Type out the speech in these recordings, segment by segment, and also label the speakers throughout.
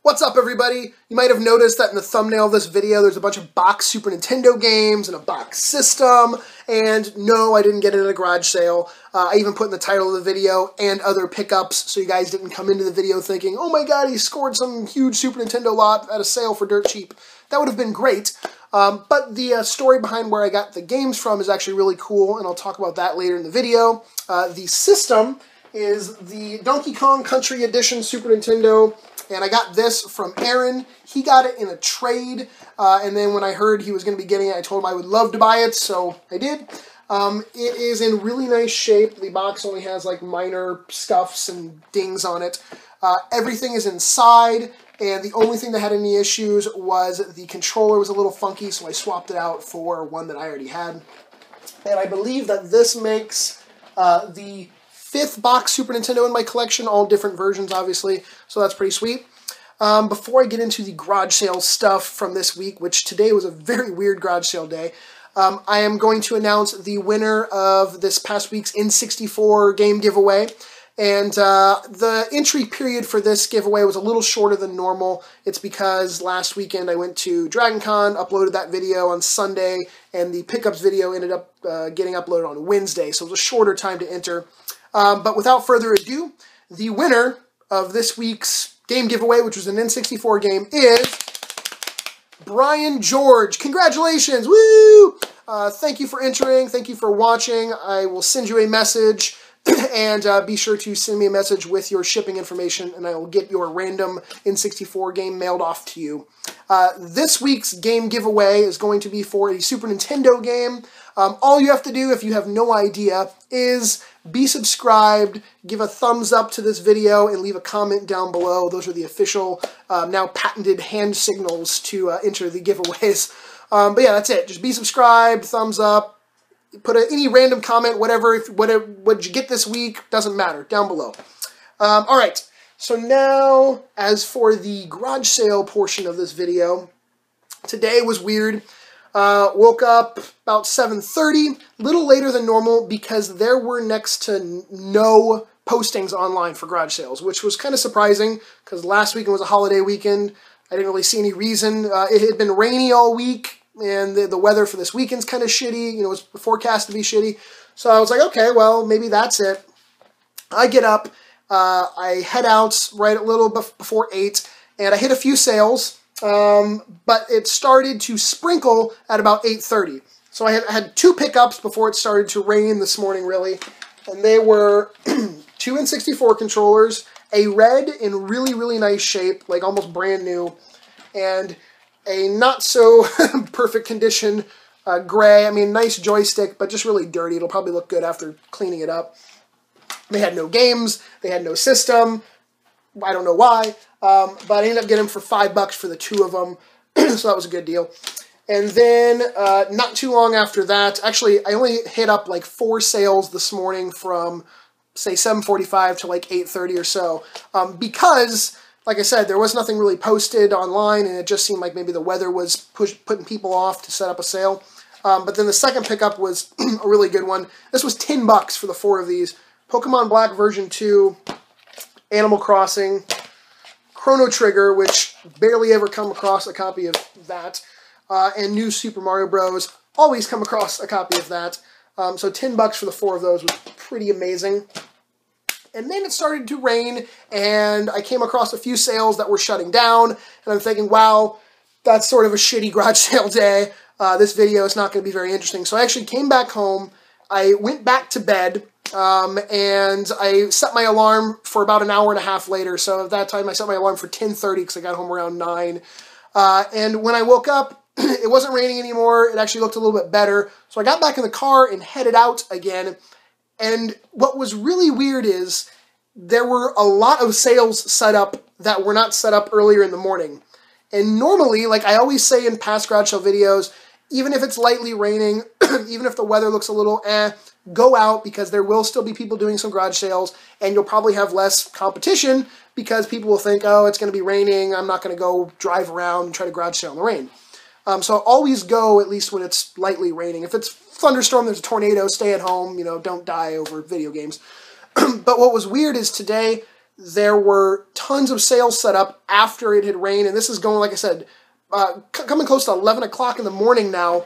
Speaker 1: What's up, everybody? You might have noticed that in the thumbnail of this video there's a bunch of box Super Nintendo games and a box system, and no, I didn't get it at a garage sale. I even put in the title of the video and other pickups so you guys didn't come into the video thinking, oh my god, he scored some huge Super Nintendo lot at a sale for dirt cheap. That would have been great, but the story behind where I got the games from is actually really cool, and I'll talk about that later in the video. The system is the Donkey Kong Country Edition Super Nintendo, and I got this from Aaron. He got it in a trade, and then when I heard he was going to be getting it, I told him I would love to buy it, so I did. It is in really nice shape. The box only has like minor scuffs and dings on it. Everything is inside, and the only thing that had any issues was the controller was a little funky, so I swapped it out for one that I already had. And I believe that this makes the 5th box Super Nintendo in my collection, all different versions, obviously, so that's pretty sweet. Before I get into the garage sale stuff from this week, which today was a very weird garage sale day, I am going to announce the winner of this past week's N64 game giveaway. And the entry period for this giveaway was a little shorter than normal. It's because last weekend I went to DragonCon, uploaded that video on Sunday, and the pickups video ended up getting uploaded on Wednesday, so it was a shorter time to enter. But without further ado, the winner of this week's game giveaway, which was an N64 game, is Brian George. Congratulations! Woo! Thank you for entering. Thank you for watching. I will send you a message, and be sure to send me a message with your shipping information, and I will get your random N64 game mailed off to you. This week's game giveaway is going to be for a Super Nintendo game. All you have to do, if you have no idea, is be subscribed, give a thumbs up to this video, and leave a comment down below. Those are the official, now patented hand signals to enter the giveaways. But yeah, that's it. Just be subscribed, thumbs up, put any random comment, whatever, what you get this week, doesn't matter, down below. Alright, so now, as for the garage sale portion of this video, today was weird. Woke up about 7:30, a little later than normal because there were next to no postings online for garage sales, which was kind of surprising because last weekend was a holiday weekend. I didn't really see any reason. It had been rainy all week, and the weather for this weekend's kind of shitty. You know, it was forecast to be shitty. So I was like, okay, well, maybe that's it. I get up, I head out right a little before 8, and I hit a few sales. But it started to sprinkle at about 8:30. So I had 2 pickups before it started to rain this morning, really. And they were 2 N64 controllers, a red in really, really nice shape, like almost brand new, and a not-so-perfect condition gray. I mean, nice joystick, but just really dirty. It'll probably look good after cleaning it up. They had no games. They had no system. I don't know why, but I ended up getting them for $5 for the 2 of them, so that was a good deal. And then, not too long after that, actually, I only hit up like 4 sales this morning from, say, 7:45 to like 8:30 or so, because, like I said, there was nothing really posted online, and it just seemed like maybe the weather was putting people off to set up a sale. But then the second pickup was a really good one. This was $10 for the 4 of these. Pokemon Black version 2, Animal Crossing, Chrono Trigger, which barely ever come across a copy of that, and New Super Mario Bros. Always come across a copy of that. So $10 for the 4 of those was pretty amazing. And then it started to rain, and I came across a few sales that were shutting down, and I'm thinking, wow, that's sort of a shitty garage sale day. This video is not going to be very interesting. So I actually came back home, I went back to bed, and I set my alarm for about an hour and a half later. So at that time, I set my alarm for 10:30 because I got home around 9. And when I woke up, it wasn't raining anymore. It actually looked a little bit better. So I got back in the car and headed out again. And what was really weird is there were a lot of sales set up that were not set up earlier in the morning. And normally, like I always say in past garage sale videos, even if it's lightly raining, even if the weather looks a little go out because there will still be people doing some garage sales, and you'll probably have less competition because people will think, oh, it's going to be raining, I'm not going to go drive around and try to garage sale in the rain. So always go at least when it's lightly raining. If it's thunderstorm, there's a tornado, stay at home, you know, don't die over video games. But what was weird is today there were tons of sales set up after it had rained, and this is going, like I said, coming close to 11 o'clock in the morning now.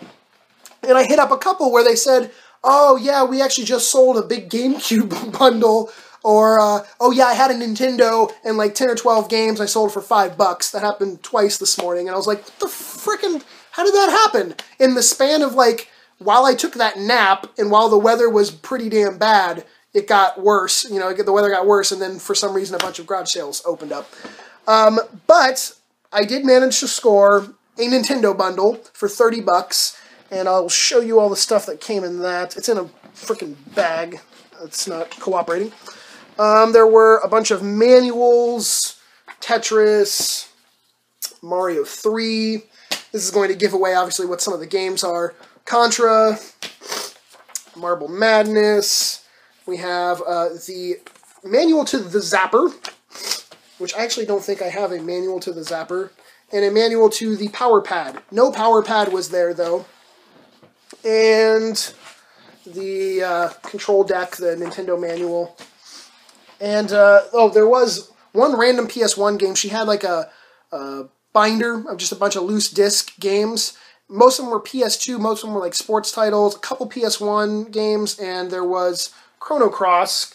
Speaker 1: And I hit up a couple where they said, oh yeah, we actually just sold a big GameCube bundle, or oh yeah, I had a Nintendo and like 10 or 12 games I sold for $5. That happened twice this morning, and I was like, what the frickin', how did that happen? In the span of like, while I took that nap and while the weather was pretty damn bad, it got worse. You know, the weather got worse, and then for some reason a bunch of garage sales opened up. But I did manage to score a Nintendo bundle for $30, and I'll show you all the stuff that came in that. It's in a freaking bag. It's not cooperating. There were a bunch of manuals, Tetris, Mario 3. This is going to give away, obviously, what some of the games are. Contra, Marble Madness. We have the manual to the Zapper, which I actually don't think I have a manual to the Zapper, and a manual to the Power Pad. No Power Pad was there, though. And the control deck, the Nintendo manual. And, oh, there was one random PS1 game. She had like a binder of just a bunch of loose disc games. Most of them were PS2, most of them were like sports titles, a couple PS1 games, and there was Chrono Cross.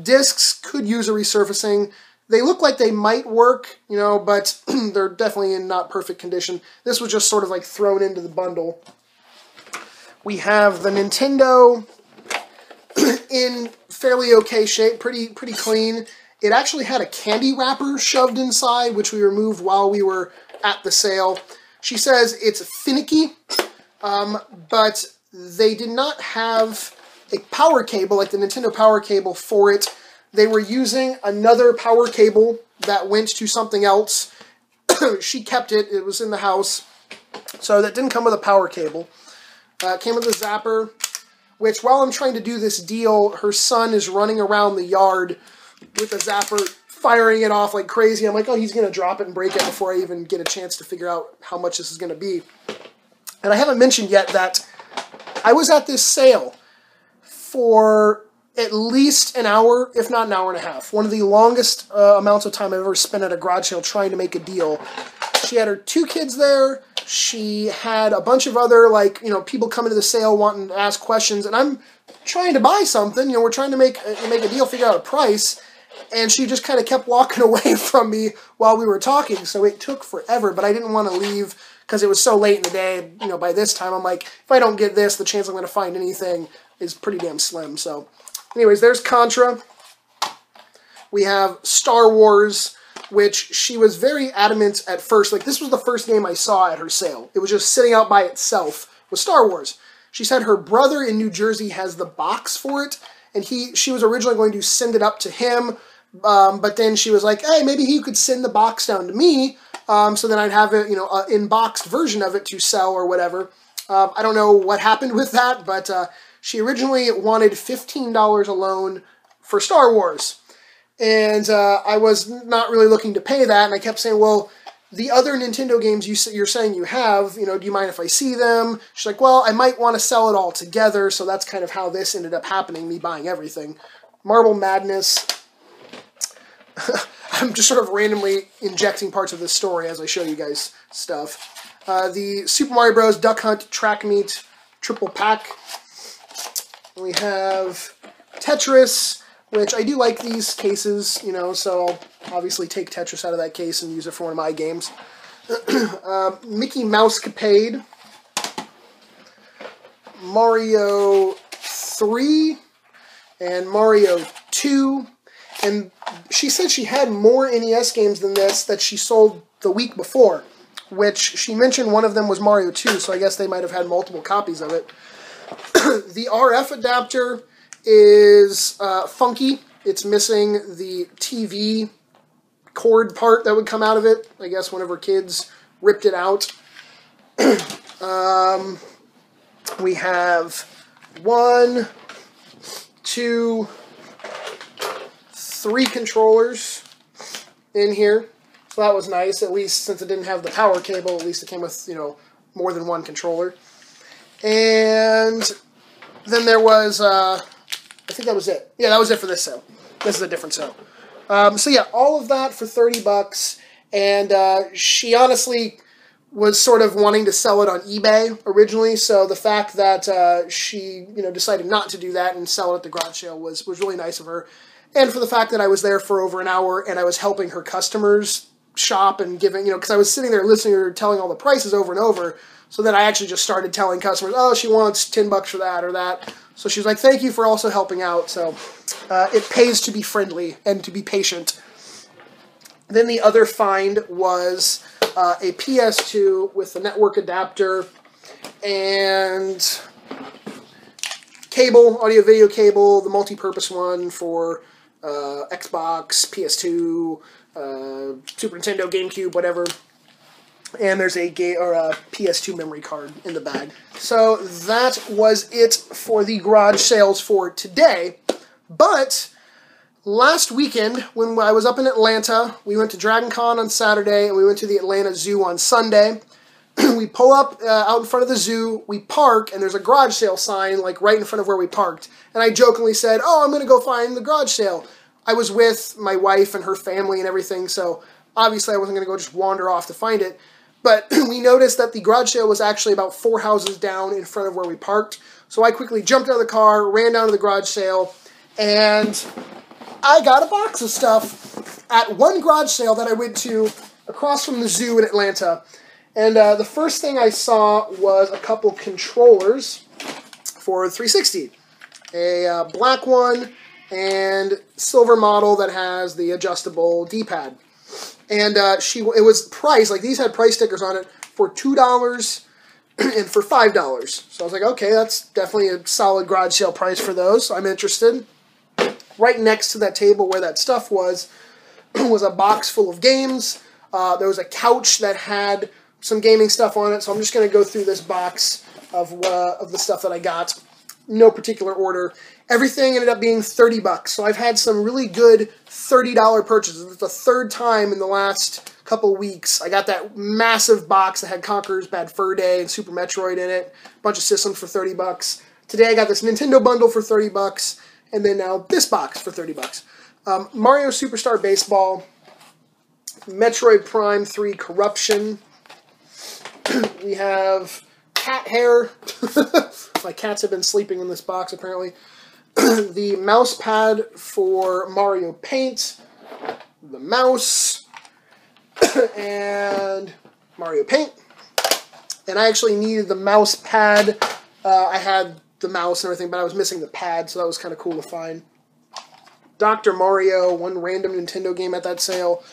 Speaker 1: Discs could use a resurfacing. They look like they might work, you know, but they're definitely in not perfect condition. This was just sort of like thrown into the bundle. We have the Nintendo in fairly okay shape, pretty clean. It actually had a candy wrapper shoved inside, which we removed while we were at the sale. She says it's finicky, but they did not have a power cable, like the Nintendo power cable for it. They were using another power cable that went to something else. She kept it. It was in the house. So that didn't come with a power cable. It came with a Zapper, which while I'm trying to do this deal, her son is running around the yard with a Zapper, firing it off like crazy. I'm like, oh, he's going to drop it and break it before I even get a chance to figure out how much this is going to be. And I haven't mentioned yet that I was at this sale for at least an hour, if not an hour and a half. One of the longest amounts of time I've ever spent at a garage sale trying to make a deal. She had her 2 kids there. She had a bunch of other, like, you know, people coming to the sale wanting to ask questions. And I'm trying to buy something. You know, we're trying to make a deal, figure out a price. And she just kind of kept walking away from me while we were talking. So it took forever. But I didn't want to leave because it was so late in the day. You know, by this time, I'm like, if I don't get this, the chance I'm going to find anything is pretty damn slim. So anyways, there's Contra. We have Star Wars, which she was very adamant at first. Like, this was the first game I saw at her sale. It was just sitting out by itself with Star Wars. She said her brother in New Jersey has the box for it, and she was originally going to send it up to him, but then she was like, hey, maybe he could send the box down to me, so then I'd have it, you know, an in-boxed version of it to sell or whatever. I don't know what happened with that, but she originally wanted $15 alone for Star Wars. And I was not really looking to pay that, and I kept saying, well, the other Nintendo games you're saying you have, you know, do you mind if I see them? She's like, well, I might want to sell it all together, so that's kind of how this ended up happening, me buying everything. Marble Madness. I'm just sort of randomly injecting parts of this story as I show you guys stuff. The Super Mario Bros. Duck Hunt Track Meet Triple Pack. We have Tetris, which I do like these cases, you know, so I'll obviously take Tetris out of that case and use it for one of my games. Mickey Mousecapade. Mario 3 and Mario 2. And she said she had more NES games than this that she sold the week before, which she mentioned one of them was Mario 2, so I guess they might have had multiple copies of it. The RF adapter is funky. It's missing the TV cord part that would come out of it. I guess one of her kids ripped it out. We have 1, 2, 3 controllers in here. So that was nice. At least since it didn't have the power cable, at least it came with, you know, more than one controller. And then there was, I think that was it. Yeah, that was it for this sale. This is a different sale. So yeah, all of that for 30 bucks. And she honestly was sort of wanting to sell it on eBay originally. So the fact that she, decided not to do that and sell it at the garage sale was really nice of her. And for the fact that I was there for over an hour and I was helping her customers shop and giving, because I was sitting there listening to her telling all the prices over and over. So then I actually just started telling customers, oh, she wants 10 bucks for that or that. So she was like, thank you for also helping out. So it pays to be friendly and to be patient. Then the other find was a PS2 with the network adapter and cable, audio-video cable, the multi-purpose one for Xbox, PS2, Super Nintendo, GameCube, whatever. And there's a PS2 memory card in the bag. So that was it for the garage sales for today. But last weekend, when I was up in Atlanta, we went to Dragon Con on Saturday, and we went to the Atlanta Zoo on Sunday. We pull up out in front of the zoo, we park, and there's a garage sale sign like right in front of where we parked. And I jokingly said, oh, I'm going to go find the garage sale. I was with my wife and her family and everything, so obviously I wasn't going to go just wander off to find it. But we noticed that the garage sale was actually about 4 houses down in front of where we parked. So I quickly jumped out of the car, ran down to the garage sale, and I got a box of stuff at one garage sale that I went to across from the zoo in Atlanta. And the first thing I saw was a couple controllers for 360. A black one and silver model that has the adjustable D-pad. And it was priced, like these had price stickers on it, for $2 and for $5. So I was like, okay, that's definitely a solid garage sale price for those. So I'm interested. Right next to that table where that stuff was a box full of games. There was a couch that had some gaming stuff on it. So I'm just going to go through this box of the stuff that I got. No particular order. Everything ended up being 30 bucks. So I've had some really good $30 purchases. It's the third time in the last couple of weeks. I got that massive box that had Conker's Bad Fur Day and Super Metroid in it. A bunch of systems for 30 bucks. Today I got this Nintendo bundle for 30 bucks. And then now this box for 30 bucks. Mario Superstar Baseball. Metroid Prime 3 Corruption. We have cat hair. My cats have been sleeping in this box, apparently. The mouse pad for Mario Paint. The mouse. And Mario Paint. And I actually needed the mouse pad. I had the mouse and everything, but I was missing the pad, so that was kind of cool to find. Dr. Mario, one random Nintendo game at that sale.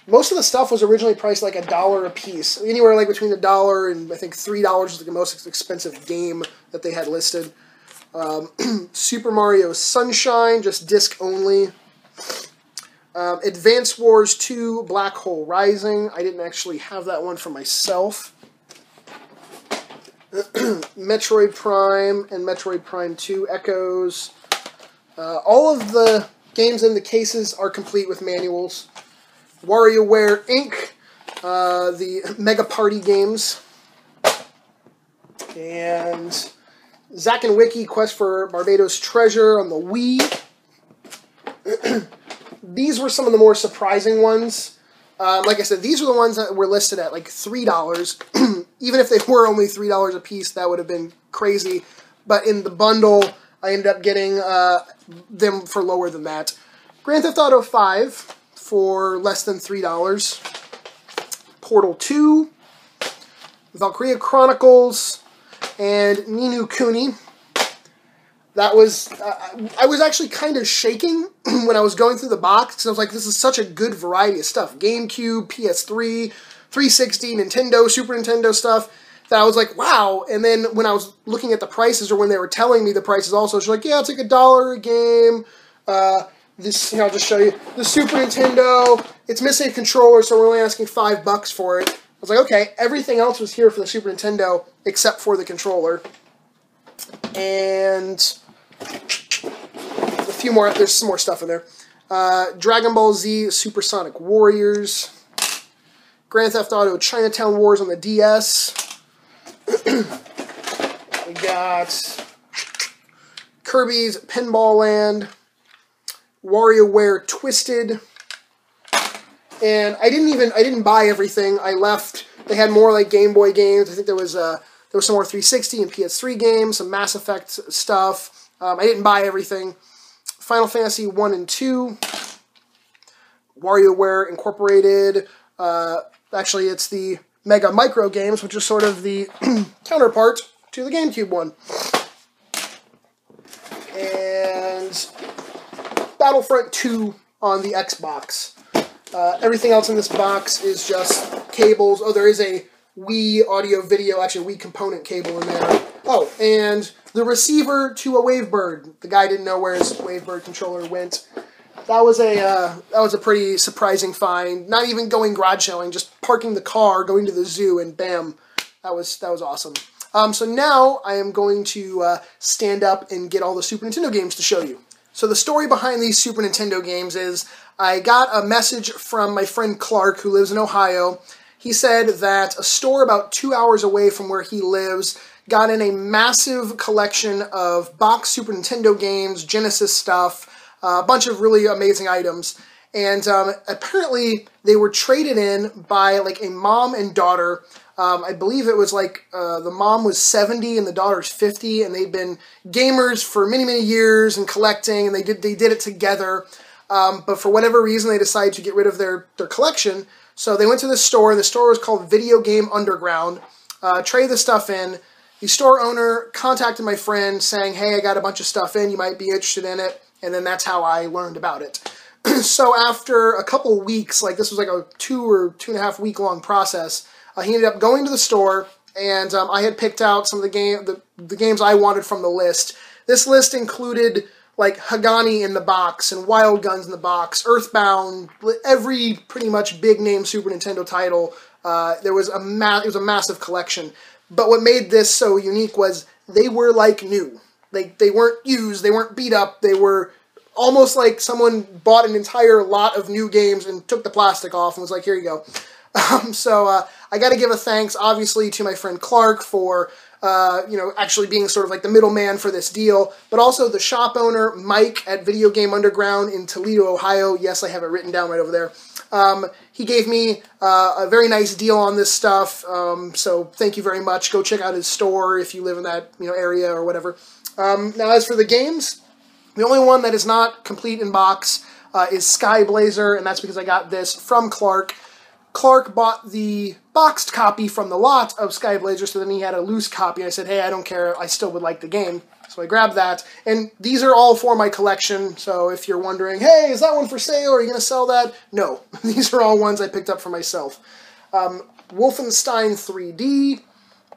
Speaker 1: Most of the stuff was originally priced like $1 a piece. Anywhere like between $1 and I think $3 was like the most expensive game that they had listed. Super Mario Sunshine, just disc only. Advance Wars 2 Black Hole Rising. I didn't actually have that one for myself. Metroid Prime and Metroid Prime 2 Echoes. All of the games in the cases are complete with manuals. WarioWare Inc., the Mega Party games, and Zack and Wiki Quest for Barbados Treasure on the Wii. These were some of the more surprising ones. Like I said, these are the ones that were listed at like $3. Even if they were only $3 a piece, that would have been crazy. But in the bundle, I ended up getting them for lower than that. Grand Theft Auto 5 for less than $3. Portal 2, Valkyria Chronicles, and Ni no Kuni. That was, I was actually kind of shaking when I was going through the box, because I was like, this is such a good variety of stuff. GameCube, PS3, 360, Nintendo, Super Nintendo stuff, that I was like, wow. And then when I was looking at the prices, or when they were telling me the prices also, she's like, yeah, it's like $1 a game. This, I'll just show you. The Super Nintendo, it's missing a controller, so we're only asking $5 for it. I was like, okay, everything else was here for the Super Nintendo, except for the controller. And a few more, there's some more stuff in there. Dragon Ball Z Supersonic Warriors. Grand Theft Auto Chinatown Wars on the DS. We got Kirby's Pinball Land. WarioWare Twisted. And I didn't buy everything. I left. They had more like Game Boy games. I think there was some more 360 and PS3 games, some Mass Effect stuff. I didn't buy everything. Final Fantasy 1 and 2. WarioWare Incorporated. Actually, it's the Mega Micro games, which is sort of the counterpart to the GameCube one. And Battlefront 2 on the Xbox. Everything else in this box is just cables. Oh, there is a Wii audio video, actually a Wii component cable in there. Oh, and the receiver to a Wavebird. The guy didn't know where his Wavebird controller went. That was a pretty surprising find. Not even going garage selling, just parking the car, going to the zoo, and bam, that was awesome. So now I am going to stand up and get all the Super Nintendo games to show you. So the story behind these Super Nintendo games is I got a message from my friend Clark, who lives in Ohio. He said that a store about 2 hours away from where he lives got in a massive collection of box Super Nintendo games, Genesis stuff, a bunch of really amazing items. And apparently they were traded in by like a mom and daughter. I believe it was like the mom was 70 and the daughter's 50, and they'd been gamers for many, many years and collecting, and they did it together. But for whatever reason, they decided to get rid of their collection. So they went to this store. The store was called Video Game Underground. Traded the stuff in. The store owner contacted my friend saying, hey, I got a bunch of stuff in. You might be interested in it. And then that's how I learned about it. So after a couple weeks, like this was like a 2 or 2.5 week long process, he ended up going to the store, and I had picked out some of the games I wanted from the list. This list included like Hagani in the box and Wild Guns in the box, Earthbound, every pretty much big name Super Nintendo title. It was a massive collection. But what made this so unique was they were like new. They weren't used, they weren't beat up, they were almost like someone bought an entire lot of new games and took the plastic off and was like, here you go. So I got to give a thanks, obviously, to my friend Clark for, actually being sort of like the middleman for this deal, but also the shop owner, Mike, at Video Game Underground in Toledo, Ohio. Yes, I have it written down right over there. He gave me a very nice deal on this stuff, so thank you very much. Go check out his store if you live in that area or whatever. Now, as for the games, the only one that is not complete in box is Sky Blazer, and that's because I got this from Clark. Clark bought the boxed copy from the lot of Sky Blazer, so then he had a loose copy. I said, hey, I don't care, I still would like the game. So I grabbed that, and these are all for my collection, so if you're wondering, hey, is that one for sale, are you going to sell that? No, these are all ones I picked up for myself. Wolfenstein 3D,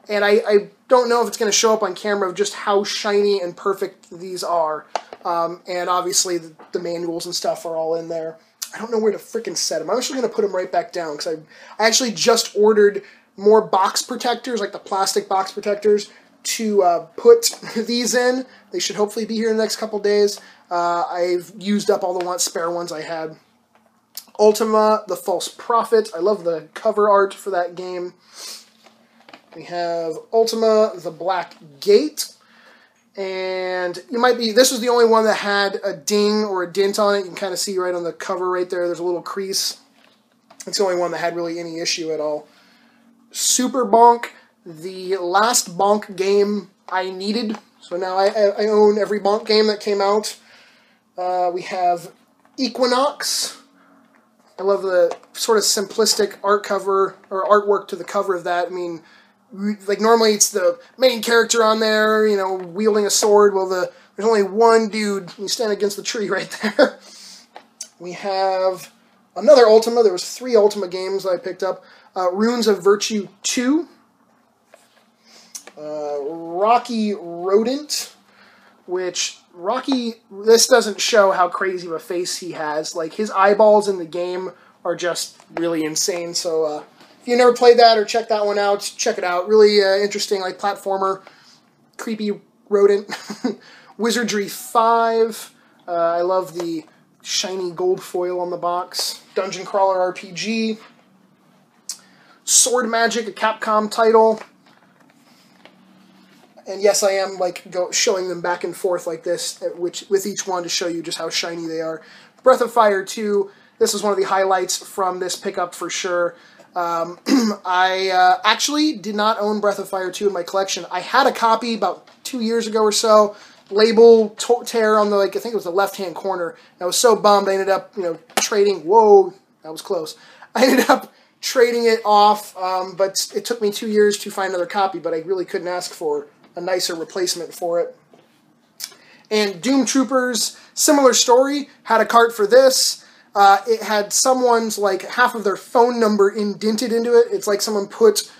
Speaker 1: and I don't know if it's going to show up on camera of just how shiny and perfect these are. And obviously the manuals and stuff are all in there. I don't know where to frickin' set them. I'm actually going to put them right back down, because I actually just ordered more box protectors, like the plastic box protectors, to put these in. They should hopefully be here in the next couple days. I've used up all the spare ones I had. Ultima, The False Prophet. I love the cover art for that game. We have Ultima, The Black Gate. And this was the only one that had a ding or a dint on it. You can kind of see right on the cover right there, there's a little crease. It's the only one that had really any issue at all. Super Bonk, the last Bonk game I needed. So now I own every Bonk game that came out. We have Equinox. I love the sort of simplistic art cover, or artwork to the cover of that. I mean, like normally it's the main character on there, wielding a sword. Well, there's only one dude. You stand against the tree right there. We have another Ultima. There was 3 Ultima games that I picked up. Runes of Virtue 2. Rocky Rodent, which this doesn't show how crazy of a face he has. Like, his eyeballs in the game are just really insane. So, if you never played that or checked that one out, check it out. Really interesting, like, platformer, creepy rodent. Wizardry 5. I love the shiny gold foil on the box. Dungeon Crawler RPG. Sword Magic, a Capcom title. And yes, I am like showing them back and forth like this, with each one to show you just how shiny they are. Breath of Fire 2, this is one of the highlights from this pickup for sure. I actually did not own Breath of Fire 2 in my collection. I had a copy about 2 years ago or so. Label tear on the, I think it was the left-hand corner. I was so bummed I ended up, trading. Whoa, that was close. I ended up trading it off, but it took me 2 years to find another copy, but I really couldn't ask for a nicer replacement for it. And Doom Troopers, similar story. Had a cart for this. It had someone's, half of their phone number indented into it. It's like someone put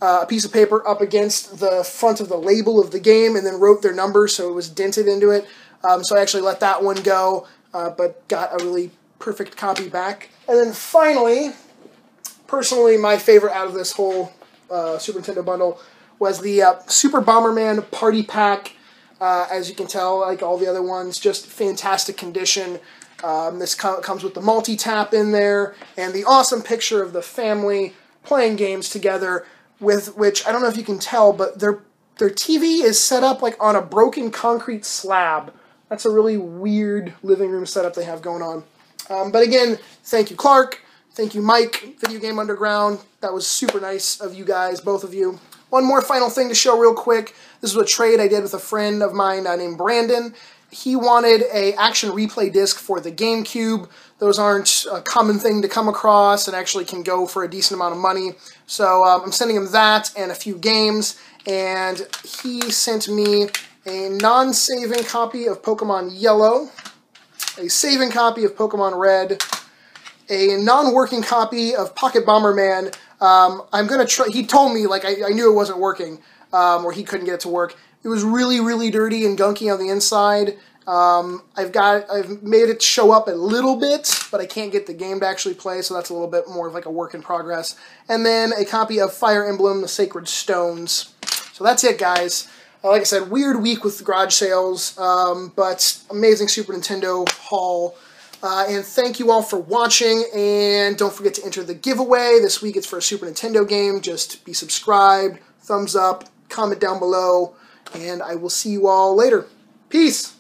Speaker 1: a piece of paper up against the front of the label of the game and then wrote their number, so it was dented into it. So I actually let that one go, but got a really perfect copy back. And then finally, personally, my favorite out of this whole Super Nintendo bundle was the Super Bomberman Party Pack. As you can tell, like all the other ones, just fantastic condition. This comes with the multi-tap in there, and the awesome picture of the family playing games together, with which, I don't know if you can tell, but their TV is set up like on a broken concrete slab. That's a really weird living room setup they have going on. But again, thank you, Clark. Thank you, Mike, Video Game Underground. That was super nice of you guys, both of you. One more final thing to show real quick. This was a trade I did with a friend of mine named Brandon. He wanted an action replay disc for the GameCube. Those aren't a common thing to come across and actually can go for a decent amount of money. So I'm sending him that and a few games. And he sent me a non-saving copy of Pokemon Yellow, a saving copy of Pokemon Red, a non-working copy of Pocket Bomberman. I'm going to try. He told me, I knew it wasn't working, or he couldn't get it to work. It was really, really dirty and gunky on the inside. I've made it show up a little bit, but I can't get the game to actually play, so that's a little bit more of like a work in progress. And then a copy of Fire Emblem, The Sacred Stones. So that's it, guys. Like I said, weird week with the garage sales, but amazing Super Nintendo haul. And thank you all for watching, and don't forget to enter the giveaway. This week it's for a Super Nintendo game. Just be subscribed, thumbs up, comment down below, and I will see you all later. Peace!